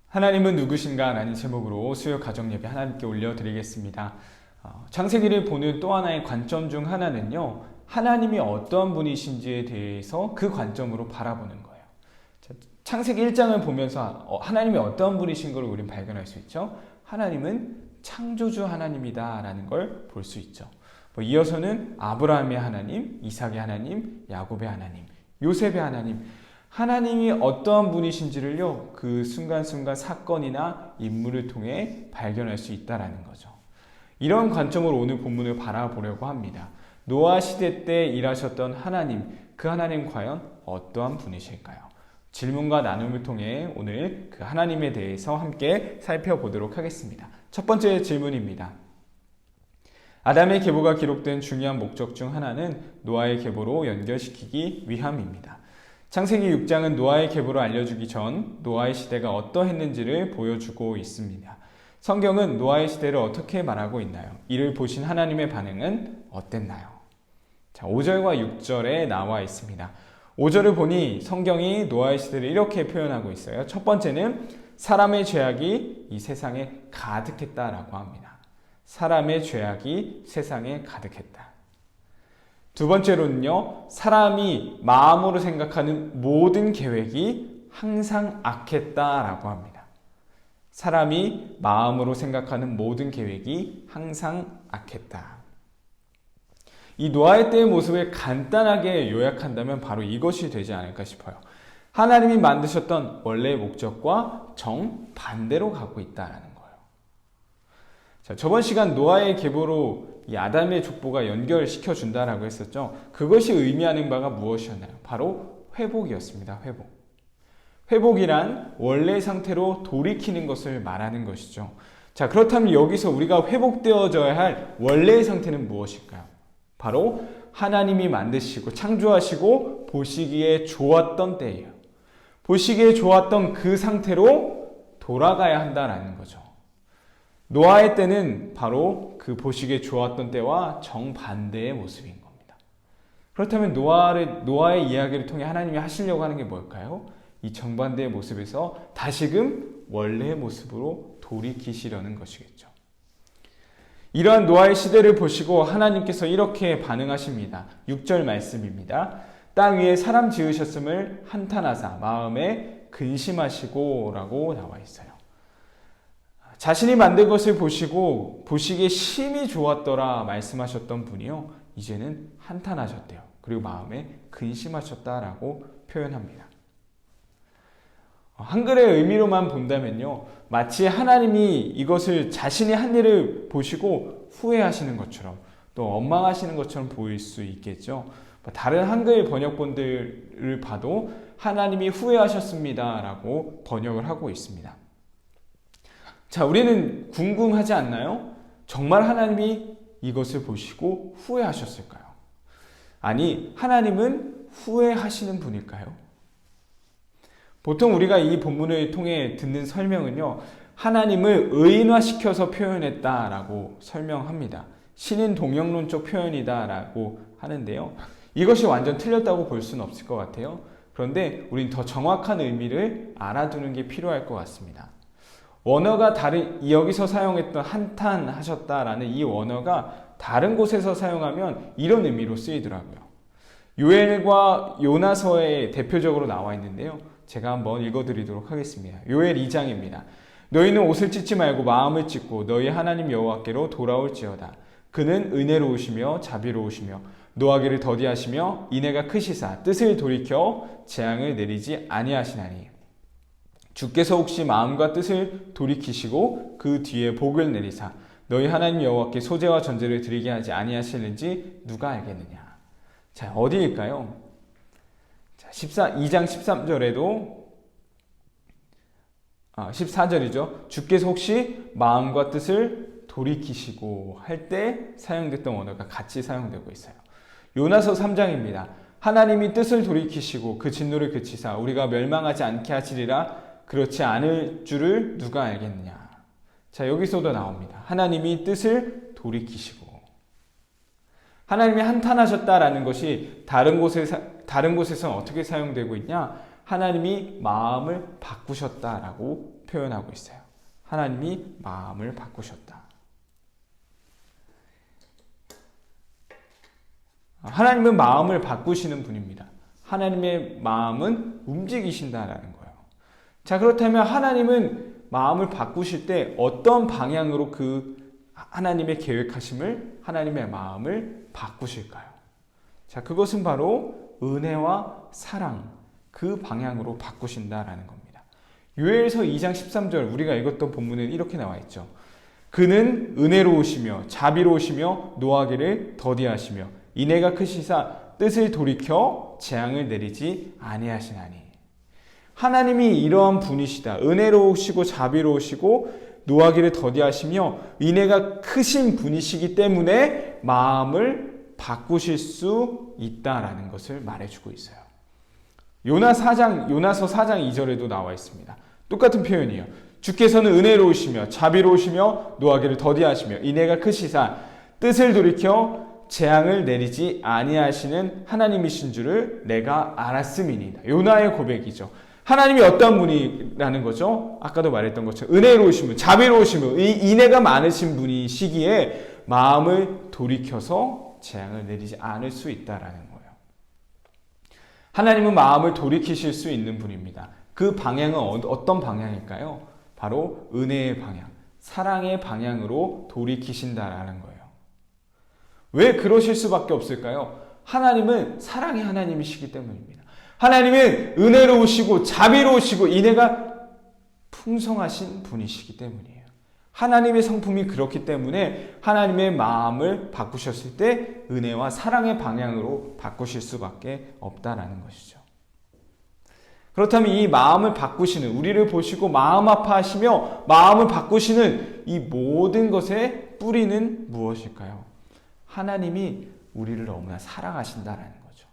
하나님은 누구신가? 라는 제목으로 수요 가정예배 하나님께 올려드리겠습니다. 창세기를 보는 또 하나의 관점 중 하나는요, 하나님이 어떠한 분이신지에 대해서 그 관점으로 바라보는 거예요. 창세기 1장을 보면서 하나님이 어떠한 분이신 걸 우리는 발견할 수 있죠. 하나님은 창조주 하나님이다 라는 걸 볼 수 있죠. 이어서는 아브라함의 하나님, 이삭의 하나님, 야곱의 하나님, 요셉의 하나님, 하나님이 어떠한 분이신지를요, 그 순간순간 사건이나 인물을 통해 발견할 수 있다는 거죠. 이런 관점으로 오늘 본문을 바라보려고 합니다. 노아 시대 때 일하셨던 하나님, 그 하나님 과연 어떠한 분이실까요? 질문과 나눔을 통해 오늘 그 하나님에 대해서 함께 살펴보도록 하겠습니다. 첫 번째 질문입니다. 아담의 계보가 기록된 중요한 목적 중 하나는 노아의 계보로 연결시키기 위함입니다. 창세기 6장은 노아의 계보를 알려주기 전 노아의 시대가 어떠했는지를 보여주고 있습니다. 성경은 노아의 시대를 어떻게 말하고 있나요? 이를 보신 하나님의 반응은 어땠나요? 5절과 6절에 나와 있습니다. 5절을 보니 성경이 노아의 시대를 이렇게 표현하고 있어요. 첫 번째는 사람의 죄악이 이 세상에 가득했다라고 합니다. 사람의 죄악이 세상에 가득했다. 두 번째로는요, 사람이 마음으로 생각하는 모든 계획이 항상 악했다라고 합니다. 사람이 마음으로 생각하는 모든 계획이 항상 악했다. 이 노아의 때의 모습을 간단하게 요약한다면 바로 이것이 되지 않을까 싶어요. 하나님이 만드셨던 원래의 목적과 정반대로 가고 있다는 거예요. 저번 시간 노아의 계보로 이 아담의 족보가 연결시켜 준다라고 했었죠. 그것이 의미하는 바가 무엇이었나요? 바로 회복이었습니다. 회복. 회복이란 원래의 상태로 돌이키는 것을 말하는 것이죠. 자, 그렇다면 여기서 우리가 회복되어져야 할 원래의 상태는 무엇일까요? 바로 하나님이 만드시고 창조하시고 보시기에 좋았던 때예요. 보시기에 좋았던 그 상태로 돌아가야 한다라는 거죠. 노아의 때는 바로 그 보시기에 좋았던 때와 정반대의 모습인 겁니다. 그렇다면 노아의 이야기를 통해 하나님이 하시려고 하는 게 뭘까요? 이 정반대의 모습에서 다시금 원래의 모습으로 돌이키시려는 것이겠죠. 이러한 노아의 시대를 보시고 하나님께서 이렇게 반응하십니다. 6절 말씀입니다. 땅 위에 사람 지으셨음을 한탄하사 마음에 근심하시고 라고 나와 있어요. 자신이 만든 것을 보시고 보시기에 심히 좋았더라 말씀하셨던 분이요, 이제는 한탄하셨대요. 그리고 마음에 근심하셨다라고 표현합니다. 한글의 의미로만 본다면요, 마치 하나님이 이것을 자신이 한 일을 보시고 후회하시는 것처럼 또 원망하시는 것처럼 보일 수 있겠죠. 다른 한글 번역본들을 봐도 하나님이 후회하셨습니다 라고 번역을 하고 있습니다. 자, 우리는 궁금하지 않나요? 정말 하나님이 이것을 보시고 후회하셨을까요? 아니, 하나님은 후회하시는 분일까요? 보통 우리가 이 본문을 통해 듣는 설명은요, 하나님을 의인화시켜서 표현했다라고 설명합니다. 신인 동영론적 표현이다라고 하는데요. 이것이 완전 틀렸다고 볼 수는 없을 것 같아요. 그런데 우린 더 정확한 의미를 알아두는 게 필요할 것 같습니다. 원어가 여기서 사용했던 한탄하셨다라는 이 원어가 다른 곳에서 사용하면 이런 의미로 쓰이더라고요. 요엘과 요나서에 대표적으로 나와 있는데요. 제가 한번 읽어드리도록 하겠습니다. 요엘 2장입니다. 너희는 옷을 찢지 말고 마음을 찢고 너희 하나님 여호와께로 돌아올지어다. 그는 은혜로우시며 자비로우시며 노하기를 더디하시며 인애가 크시사 뜻을 돌이켜 재앙을 내리지 아니하시나니 주께서 혹시 마음과 뜻을 돌이키시고 그 뒤에 복을 내리사 너희 하나님 여호와께 소제와 전제를 드리게 하지 아니하시는지 누가 알겠느냐. 자, 어디일까요? 자, 2장 13절에도 14절이죠. 주께서 혹시 마음과 뜻을 돌이키시고 할 때 사용됐던 원어가 같이 사용되고 있어요. 요나서 3장입니다. 하나님이 뜻을 돌이키시고 그 진노를 그치사 우리가 멸망하지 않게 하시리라. 그렇지 않을 줄을 누가 알겠느냐. 자, 여기서도 나옵니다. 하나님이 뜻을 돌이키시고. 하나님이 한탄하셨다라는 것이 다른 곳에서는 어떻게 사용되고 있냐? 하나님이 마음을 바꾸셨다라고 표현하고 있어요. 하나님이 마음을 바꾸셨다. 하나님은 마음을 바꾸시는 분입니다. 하나님의 마음은 움직이신다라는 거예요. 자, 그렇다면 하나님은 마음을 바꾸실 때 어떤 방향으로 그 하나님의 계획하심을, 하나님의 마음을 바꾸실까요? 자, 그것은 바로 은혜와 사랑, 그 방향으로 바꾸신다라는 겁니다. 요엘서 2장 13절 우리가 읽었던 본문은 이렇게 나와 있죠. 그는 은혜로우시며 자비로우시며 노하기를 더디하시며 인애가 크시사 뜻을 돌이켜 재앙을 내리지 아니하시나니. 하나님이 이러한 분이시다. 은혜로우시고 자비로우시고 노하기를 더디하시며 인애가 크신 분이시기 때문에 마음을 바꾸실 수 있다라는 것을 말해주고 있어요. 요나서 4장 2절에도 나와 있습니다. 똑같은 표현이에요. 주께서는 은혜로우시며 자비로우시며 노하기를 더디하시며 인애가 크시사 뜻을 돌이켜 재앙을 내리지 아니하시는 하나님이신 줄을 내가 알았음이니이다. 요나의 고백이죠. 하나님이 어떤 분이라는 거죠? 아까도 말했던 것처럼 은혜로우신 분, 자비로우신 분, 인애가 많으신 분이시기에 마음을 돌이켜서 재앙을 내리지 않을 수 있다라는 거예요. 하나님은 마음을 돌이키실 수 있는 분입니다. 그 방향은 어떤 방향일까요? 바로 은혜의 방향, 사랑의 방향으로 돌이키신다라는 거예요. 왜 그러실 수밖에 없을까요? 하나님은 사랑의 하나님이시기 때문입니다. 하나님은 은혜로우시고 자비로우시고 인애가 풍성하신 분이시기 때문이에요. 하나님의 성품이 그렇기 때문에 하나님의 마음을 바꾸셨을 때 은혜와 사랑의 방향으로 바꾸실 수밖에 없다라는 것이죠. 그렇다면 이 마음을 바꾸시는, 우리를 보시고 마음 아파하시며 마음을 바꾸시는 이 모든 것의 뿌리는 무엇일까요? 하나님이 우리를 너무나 사랑하신다라는 거죠.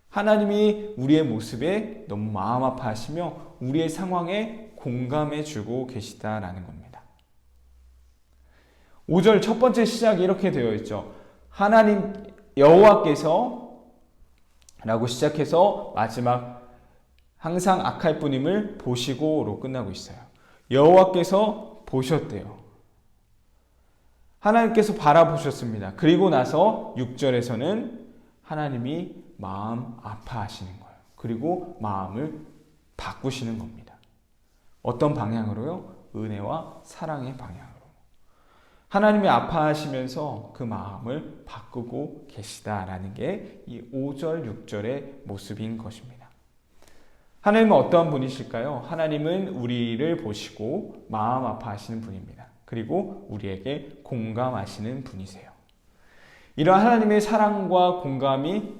하나님이 우리의 모습에 너무 마음 아파하시며 우리의 상황에 공감해 주고 계시다라는 겁니다. 5절 첫 번째 시작이 이렇게 되어 있죠. 하나님 여호와께서 라고 시작해서 마지막 항상 악할 뿐임을 보시고로 끝나고 있어요. 여호와께서 보셨대요. 하나님께서 바라보셨습니다. 그리고 나서 6절에서는 하나님이 마음 아파하시는 거예요. 그리고 마음을 바꾸시는 겁니다. 어떤 방향으로요? 은혜와 사랑의 방향으로. 하나님이 아파하시면서 그 마음을 바꾸고 계시다라는 게 이 5절, 6절의 모습인 것입니다. 하나님은 어떠한 분이실까요? 하나님은 우리를 보시고 마음 아파하시는 분입니다. 그리고 우리에게 공감하시는 분이세요. 이러한 하나님의 사랑과 공감의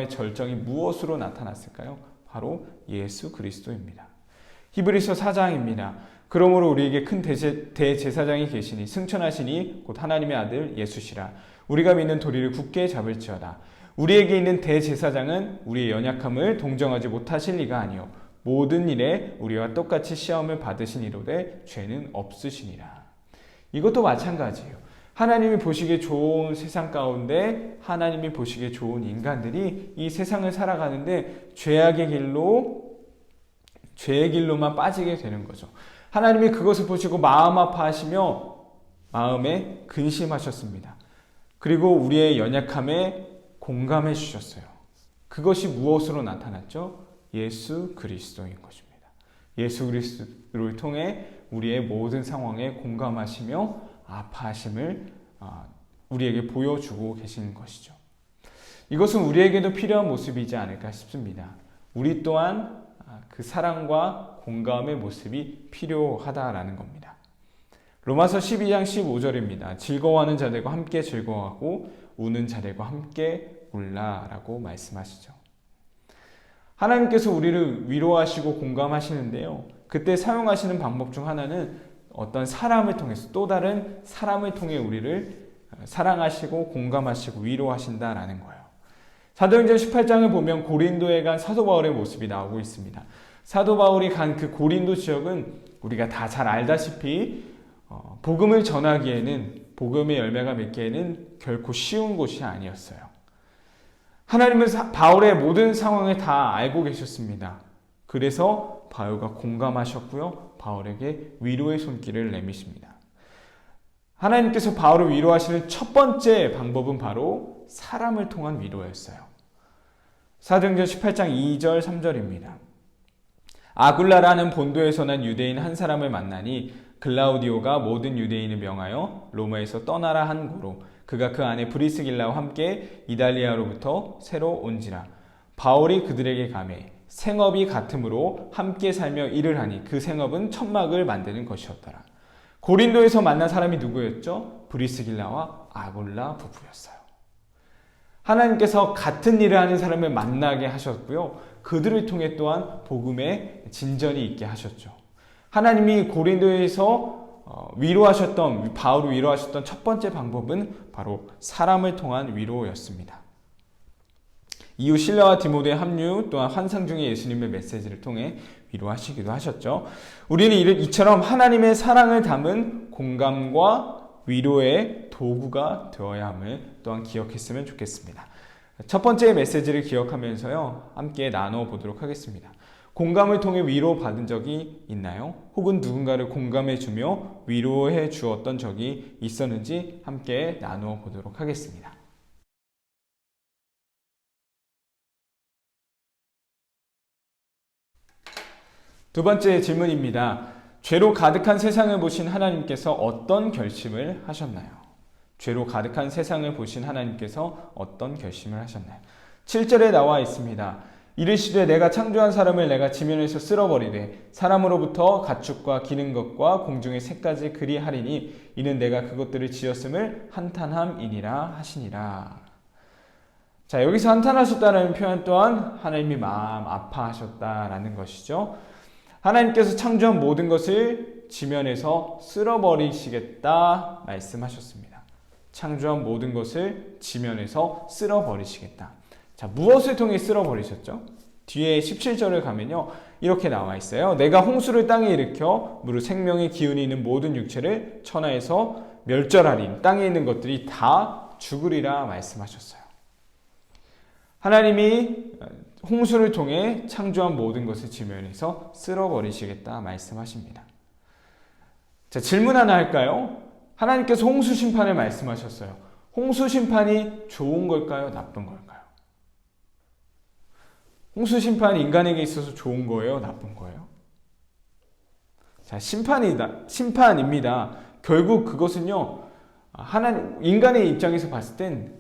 절정이 무엇으로 나타났을까요? 바로 예수 그리스도입니다. 히브리서 4장입니다. 그러므로 우리에게 큰 대제사장이 계시니 승천하시니 곧 하나님의 아들 예수시라. 우리가 믿는 도리를 굳게 잡을지어다. 우리에게 있는 대제사장은 우리의 연약함을 동정하지 못하실 리가 아니요 모든 일에 우리와 똑같이 시험을 받으신 이로되 죄는 없으시니라. 이것도 마찬가지예요. 하나님이 보시기에 좋은 세상 가운데 하나님이 보시기에 좋은 인간들이 이 세상을 살아가는데 죄의 길로만 빠지게 되는 거죠. 하나님이 그것을 보시고 마음 아파하시며 마음에 근심하셨습니다. 그리고 우리의 연약함에 공감해 주셨어요. 그것이 무엇으로 나타났죠? 예수 그리스도인 것입니다. 예수 그리스도를 통해 우리의 모든 상황에 공감하시며 아파하심을 우리에게 보여주고 계시는 것이죠. 이것은 우리에게도 필요한 모습이지 않을까 싶습니다. 우리 또한 그 사랑과 공감의 모습이 필요하다라는 겁니다. 로마서 12장 15절입니다. 즐거워하는 자들과 함께 즐거워하고 우는 자들과 함께 울라라고 말씀하시죠. 하나님께서 우리를 위로하시고 공감하시는데요. 그때 사용하시는 방법 중 하나는 어떤 사람을 통해서 또 다른 사람을 통해 우리를 사랑하시고 공감하시고 위로하신다라는 거예요. 사도행전 18장을 보면 고린도에 간 사도 바울의 모습이 나오고 있습니다. 사도 바울이 간 그 고린도 지역은 우리가 다 잘 알다시피 복음을 전하기에는 복음의 열매가 맺기에는 결코 쉬운 곳이 아니었어요. 하나님은 바울의 모든 상황을 다 알고 계셨습니다. 그래서 바울과 공감하셨고요. 바울에게 위로의 손길을 내미십니다. 하나님께서 바울을 위로하시는 첫 번째 방법은 바로 사람을 통한 위로였어요. 사도행전 18장 2절 3절입니다. 아굴라라는 본도에서 난 유대인 한 사람을 만나니 글라우디오가 모든 유대인을 명하여 로마에서 떠나라 한 고로 그가 그 안에 브리스길라와 함께 이달리아로부터 새로 온지라. 바울이 그들에게 가매 생업이 같으므로 함께 살며 일을 하니 그 생업은 천막을 만드는 것이었더라. 고린도에서 만난 사람이 누구였죠? 브리스길라와 아굴라 부부였어요. 하나님께서 같은 일을 하는 사람을 만나게 하셨고요. 그들을 통해 또한 복음의 진전이 있게 하셨죠. 하나님이 고린도에서 바울을 위로하셨던 첫 번째 방법은 바로 사람을 통한 위로였습니다. 이후 실라와 디모데의 합류 또한 환상 중에 예수님의 메시지를 통해 위로하시기도 하셨죠. 우리는 이처럼 하나님의 사랑을 담은 공감과 위로의 도구가 되어야 함을 또한 기억했으면 좋겠습니다. 첫 번째 메시지를 기억하면서요, 함께 나눠보도록 하겠습니다. 공감을 통해 위로받은 적이 있나요? 혹은 누군가를 공감해주며 위로해 주었던 적이 있었는지 함께 나누어 보도록 하겠습니다. 두 번째 질문입니다. 죄로 가득한 세상을 보신 하나님께서 어떤 결심을 하셨나요? 죄로 가득한 세상을 보신 하나님께서 어떤 결심을 하셨나요? 7절에 나와 있습니다. 이르시되 내가 창조한 사람을 내가 지면에서 쓸어버리되 사람으로부터 가축과 기는 것과 공중의 새까지 그리하리니 이는 내가 그것들을 지었음을 한탄함이니라 하시니라. 자, 여기서 한탄하셨다는 표현 또한 하나님이 마음 아파하셨다라는 것이죠. 하나님께서 창조한 모든 것을 지면에서 쓸어버리시겠다 말씀하셨습니다. 창조한 모든 것을 지면에서 쓸어버리시겠다. 자, 무엇을 통해 쓸어버리셨죠? 뒤에 17절을 가면요, 이렇게 나와 있어요. 내가 홍수를 땅에 일으켜 무릇 생명의 기운이 있는 모든 육체를 천하에서 멸절하리. 땅에 있는 것들이 다 죽으리라 말씀하셨어요. 하나님이 홍수를 통해 창조한 모든 것을 지면에서 쓸어버리시겠다 말씀하십니다. 자, 질문 하나 할까요? 하나님께서 홍수 심판을 말씀하셨어요. 홍수 심판이 좋은 걸까요? 나쁜 걸까요? 홍수 심판이 인간에게 있어서 좋은 거예요? 나쁜 거예요? 자, 심판입니다. 결국 그것은요, 인간의 입장에서 봤을 땐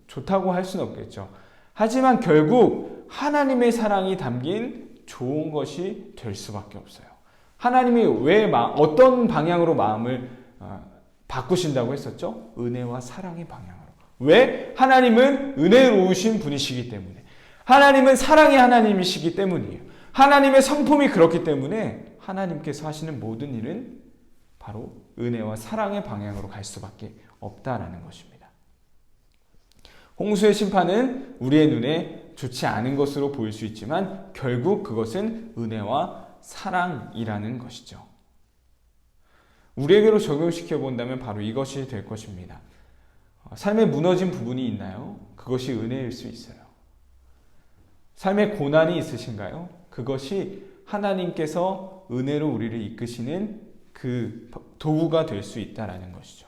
좋다고 할 수는 없겠죠. 하지만 결국 하나님의 사랑이 담긴 좋은 것이 될 수밖에 없어요. 하나님이 어떤 방향으로 마음을 바꾸신다고 했었죠? 은혜와 사랑의 방향으로. 왜? 하나님은 은혜로우신 분이시기 때문에. 하나님은 사랑의 하나님이시기 때문이에요. 하나님의 성품이 그렇기 때문에 하나님께서 하시는 모든 일은 바로 은혜와 사랑의 방향으로 갈 수밖에 없다라는 것입니다. 홍수의 심판은 우리의 눈에 좋지 않은 것으로 보일 수 있지만 결국 그것은 은혜와 사랑이라는 것이죠. 우리에게로 적용시켜 본다면 바로 이것이 될 것입니다. 삶에 무너진 부분이 있나요? 그것이 은혜일 수 있어요. 삶에 고난이 있으신가요? 그것이 하나님께서 은혜로 우리를 이끄시는 그 도구가 될 수 있다는 것이죠.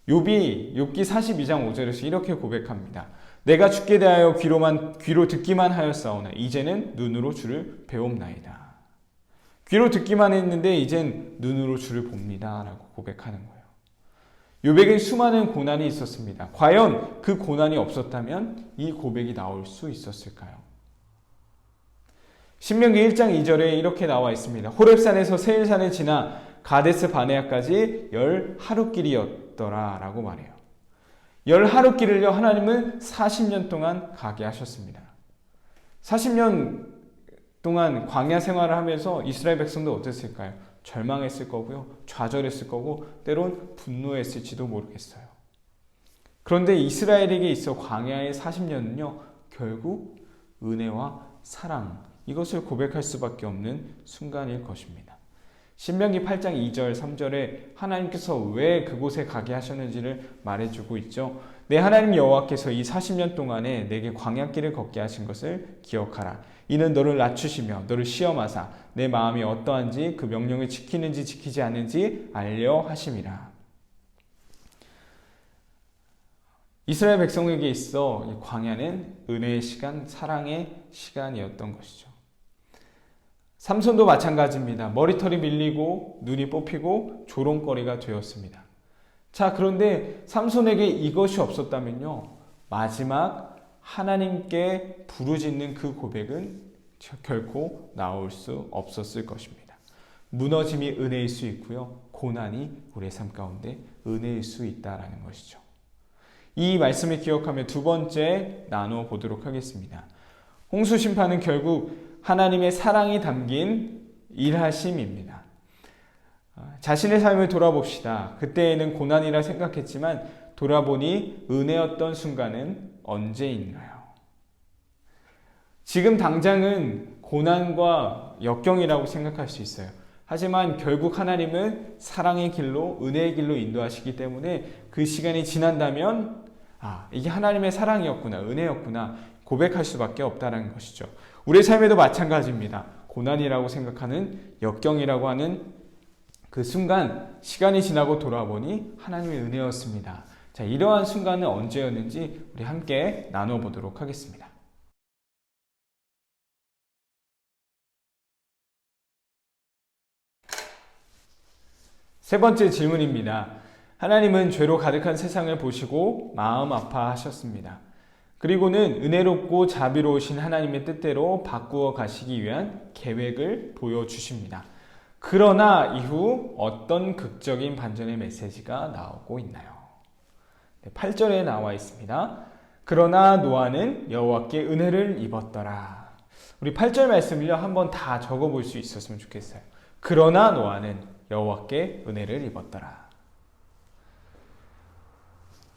욥기 42장 5절에서 이렇게 고백합니다. 내가 주께 대하여 귀로 듣기만 하였사오나 이제는 눈으로 주를 배웁나이다. 귀로 듣기만 했는데 이젠 눈으로 주를 봅니다 라고 고백하는 거예요. 욥에게 수많은 고난이 있었습니다. 과연 그 고난이 없었다면 이 고백이 나올 수 있었을까요? 신명기 1장 2절에 이렇게 나와 있습니다. 호렙산에서 세일산을 지나 가데스 바네아까지 10하루길이었더라 라고 말해요. 10하루길을요, 하나님은 40년 동안 가게 하셨습니다. 40년 동안 광야 생활을 하면서 이스라엘 백성도 어땠을까요? 절망했을 거고요, 좌절했을 거고, 때론 분노했을지도 모르겠어요. 그런데 이스라엘에게 있어 광야의 40년은요, 결국 은혜와 사랑, 이것을 고백할 수밖에 없는 순간일 것입니다. 신명기 8장 2절, 3절에 하나님께서 왜 그곳에 가게 하셨는지를 말해주고 있죠. 내 하나님 여호와께서 이 40년 동안에 내게 광야길을 걷게 하신 것을 기억하라. 이는 너를 낮추시며 너를 시험하사 내 마음이 어떠한지 그 명령을 지키는지 지키지 않는지 알려 하심이라. 이스라엘 백성에게 있어 광야는 은혜의 시간, 사랑의 시간이었던 것이죠. 삼손도 마찬가지입니다. 머리털이 밀리고 눈이 뽑히고 조롱거리가 되었습니다. 자, 그런데 삼손에게 이것이 없었다면요, 마지막 하나님께 부르짖는 그 고백은 결코 나올 수 없었을 것입니다. 무너짐이 은혜일 수 있고요, 고난이 우리의 삶 가운데 은혜일 수 있다라는 것이죠. 이 말씀을 기억하며 두 번째 나누어 보도록 하겠습니다. 홍수 심판은 결국 하나님의 사랑이 담긴 일하심입니다. 자신의 삶을 돌아봅시다. 그때에는 고난이라 생각했지만 돌아보니 은혜였던 순간은 언제인가요? 지금 당장은 고난과 역경이라고 생각할 수 있어요. 하지만 결국 하나님은 사랑의 길로, 은혜의 길로 인도하시기 때문에 그 시간이 지난다면 이게 하나님의 사랑이었구나, 은혜였구나 고백할 수밖에 없다는 것이죠. 우리의 삶에도 마찬가지입니다. 고난이라고 생각하는, 역경이라고 하는 그 순간, 시간이 지나고 돌아보니 하나님의 은혜였습니다. 자, 이러한 순간은 언제였는지 우리 함께 나눠보도록 하겠습니다. 세 번째 질문입니다. 하나님은 죄로 가득한 세상을 보시고 마음 아파하셨습니다. 그리고는 은혜롭고 자비로우신 하나님의 뜻대로 바꾸어 가시기 위한 계획을 보여주십니다. 그러나 이후 어떤 극적인 반전의 메시지가 나오고 있나요? 8절에 나와 있습니다. 그러나 노아는 여호와께 은혜를 입었더라. 우리 8절 말씀을요, 한번 다 적어볼 수 있었으면 좋겠어요. 그러나 노아는 여호와께 은혜를 입었더라.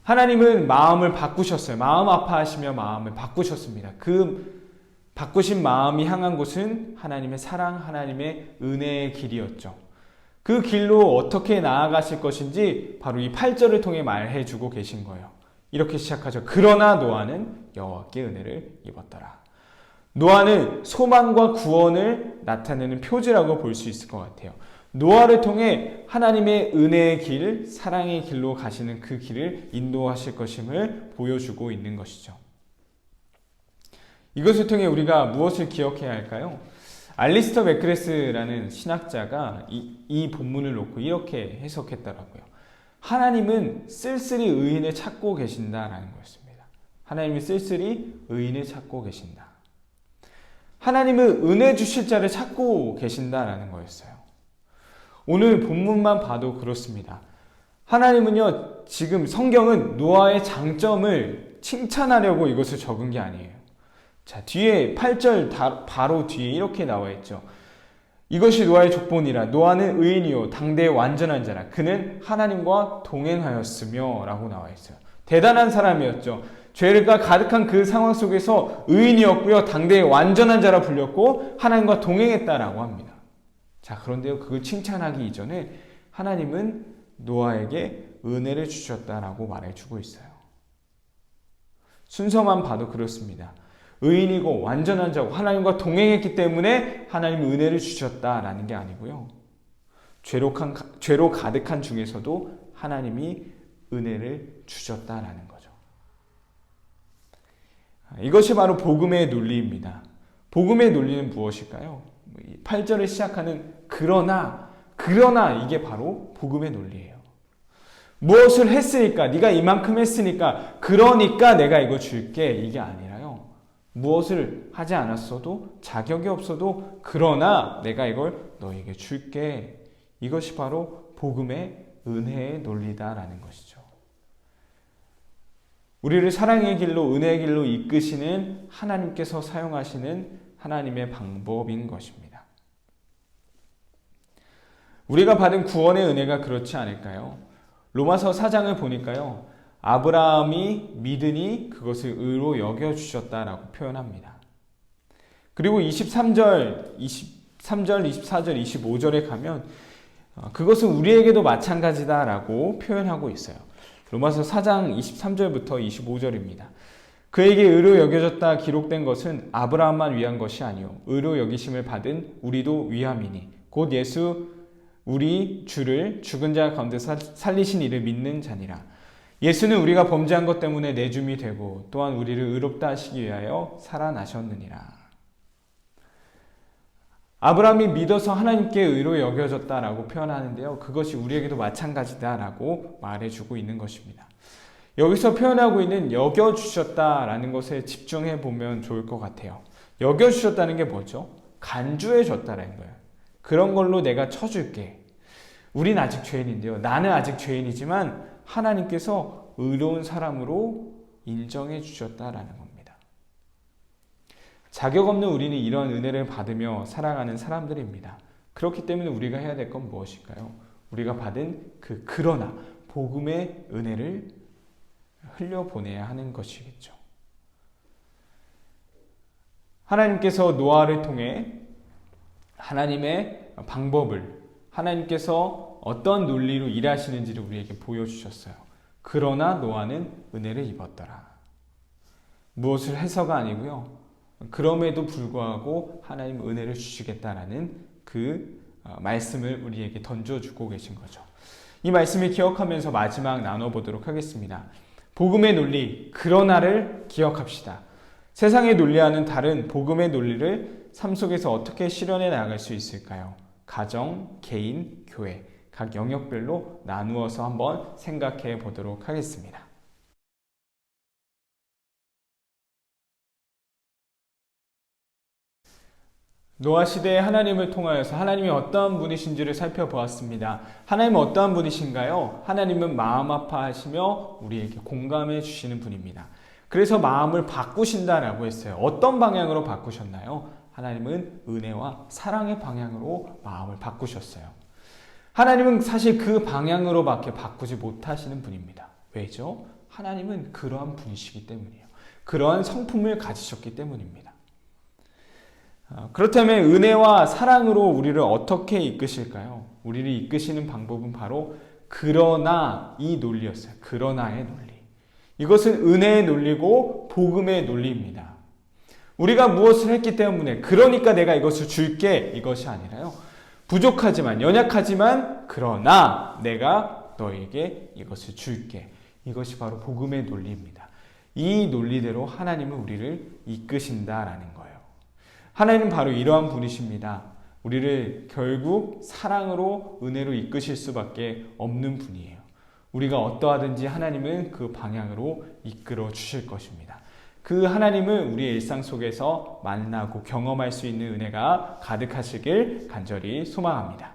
하나님은 마음을 바꾸셨어요. 마음 아파하시며 마음을 바꾸셨습니다. 그 바꾸신 마음이 향한 곳은 하나님의 사랑, 하나님의 은혜의 길이었죠. 그 길로 어떻게 나아가실 것인지 바로 이 8절을 통해 말해주고 계신 거예요. 이렇게 시작하죠. 그러나 노아는 여호와께 은혜를 입었더라. 노아는 소망과 구원을 나타내는 표지라고 볼 수 있을 것 같아요. 노아를 통해 하나님의 은혜의 길, 사랑의 길로 가시는 그 길을 인도하실 것임을 보여주고 있는 것이죠. 이것을 통해 우리가 무엇을 기억해야 할까요? 알리스터 맥그레스라는 신학자가 이 본문을 놓고 이렇게 해석했더라고요. 하나님은 쓸쓸히 의인을 찾고 계신다라는 것입니다. 하나님은 쓸쓸히 의인을 찾고 계신다. 하나님은 은혜 주실 자를 찾고 계신다라는 거였어요. 오늘 본문만 봐도 그렇습니다. 하나님은요, 지금 성경은 노아의 장점을 칭찬하려고 이것을 적은 게 아니에요. 자, 뒤에 8절 바로 뒤에 이렇게 나와 있죠. 이것이 노아의 족본이라. 노아는 의인이요 당대의 완전한 자라. 그는 하나님과 동행하였으며 라고 나와 있어요. 대단한 사람이었죠. 죄가 가득한 그 상황 속에서 의인이었고요, 당대의 완전한 자라 불렸고 하나님과 동행했다라고 합니다. 자, 그런데요, 그걸 칭찬하기 이전에 하나님은 노아에게 은혜를 주셨다라고 말해주고 있어요. 순서만 봐도 그렇습니다. 의인이고 완전한 자고 하나님과 동행했기 때문에 하나님이 은혜를 주셨다라는 게 아니고요, 죄로 가득한 중에서도 하나님이 은혜를 주셨다라는 거죠. 이것이 바로 복음의 논리입니다. 복음의 논리는 무엇일까요? 8절을 시작하는 그러나 이게 바로 복음의 논리예요. 무엇을 했으니까, 네가 이만큼 했으니까, 그러니까 내가 이거 줄게, 이게 아니라요. 무엇을 하지 않았어도, 자격이 없어도, 그러나 내가 이걸 너에게 줄게. 이것이 바로 복음의 은혜의 논리다라는 것이죠. 우리를 사랑의 길로, 은혜의 길로 이끄시는 하나님께서 사용하시는 하나님의 방법인 것입니다. 우리가 받은 구원의 은혜가 그렇지 않을까요? 로마서 4장을 보니까요, 아브라함이 믿으니 그것을 의로 여겨주셨다라고 표현합니다. 그리고 23절, 24절, 25절에 가면 그것은 우리에게도 마찬가지다라고 표현하고 있어요. 로마서 4장 23절부터 25절입니다. 그에게 의로 여겨졌다 기록된 것은 아브라함만 위한 것이 아니요 의로 여기심을 받은 우리도 위함이니 곧 예수 우리 주를 죽은 자 가운데 살리신 이를 믿는 자니라. 예수는 우리가 범죄한 것 때문에 내줌이 되고 또한 우리를 의롭다 하시기 위하여 살아나셨느니라. 아브라함이 믿어서 하나님께 의로 여겨졌다라고 표현하는데요. 그것이 우리에게도 마찬가지다라고 말해주고 있는 것입니다. 여기서 표현하고 있는 여겨주셨다라는 것에 집중해 보면 좋을 것 같아요. 여겨주셨다는 게 뭐죠? 간주해 줬다라는 거예요. 그런 걸로 내가 쳐줄게. 우린 아직 죄인인데요. 나는 아직 죄인이지만 하나님께서 의로운 사람으로 인정해 주셨다라는 겁니다. 자격 없는 우리는 이런 은혜를 받으며 살아가는 사람들입니다. 그렇기 때문에 우리가 해야 될 건 무엇일까요? 우리가 받은 그러나 복음의 은혜를 흘려보내야 하는 것이겠죠. 하나님께서 노아를 통해 하나님의 방법을, 하나님께서 어떤 논리로 일하시는지를 우리에게 보여주셨어요. 그러나 노아는 은혜를 입었더라. 무엇을 해서가 아니고요. 그럼에도 불구하고 하나님 은혜를 주시겠다라는 말씀을 우리에게 던져주고 계신 거죠. 이 말씀을 기억하면서 마지막 나눠보도록 하겠습니다. 복음의 논리, 그러나를 기억합시다. 세상의 논리와는 다른 복음의 논리를 삶 속에서 어떻게 실현해 나갈 수 있을까요? 가정, 개인, 교회, 각 영역별로 나누어서 한번 생각해 보도록 하겠습니다. 노아 시대에 하나님을 통하여서 하나님이 어떠한 분이신지를 살펴보았습니다. 하나님은 어떠한 분이신가요? 하나님은 마음 아파하시며 우리에게 공감해 주시는 분입니다. 그래서 마음을 바꾸신다라고 했어요. 어떤 방향으로 바꾸셨나요? 하나님은 은혜와 사랑의 방향으로 마음을 바꾸셨어요. 하나님은 사실 그 방향으로밖에 바꾸지 못하시는 분입니다. 왜죠? 하나님은 그러한 분이시기 때문이에요. 그러한 성품을 가지셨기 때문입니다. 그렇다면 은혜와 사랑으로 우리를 어떻게 이끄실까요? 우리를 이끄시는 방법은 바로 그러나 이 논리였어요. 그러나의 논리. 이것은 은혜의 논리고 복음의 논리입니다. 우리가 무엇을 했기 때문에 그러니까 내가 이것을 줄게 이것이 아니라요. 부족하지만 연약하지만 그러나 내가 너에게 이것을 줄게. 이것이 바로 복음의 논리입니다. 이 논리대로 하나님은 우리를 이끄신다라는 거예요. 하나님은 바로 이러한 분이십니다. 우리를 결국 사랑으로 은혜로 이끄실 수밖에 없는 분이에요. 우리가 어떠하든지 하나님은 그 방향으로 이끌어 주실 것입니다. 그 하나님을 우리의 일상 속에서 만나고 경험할 수 있는 은혜가 가득하시길 간절히 소망합니다.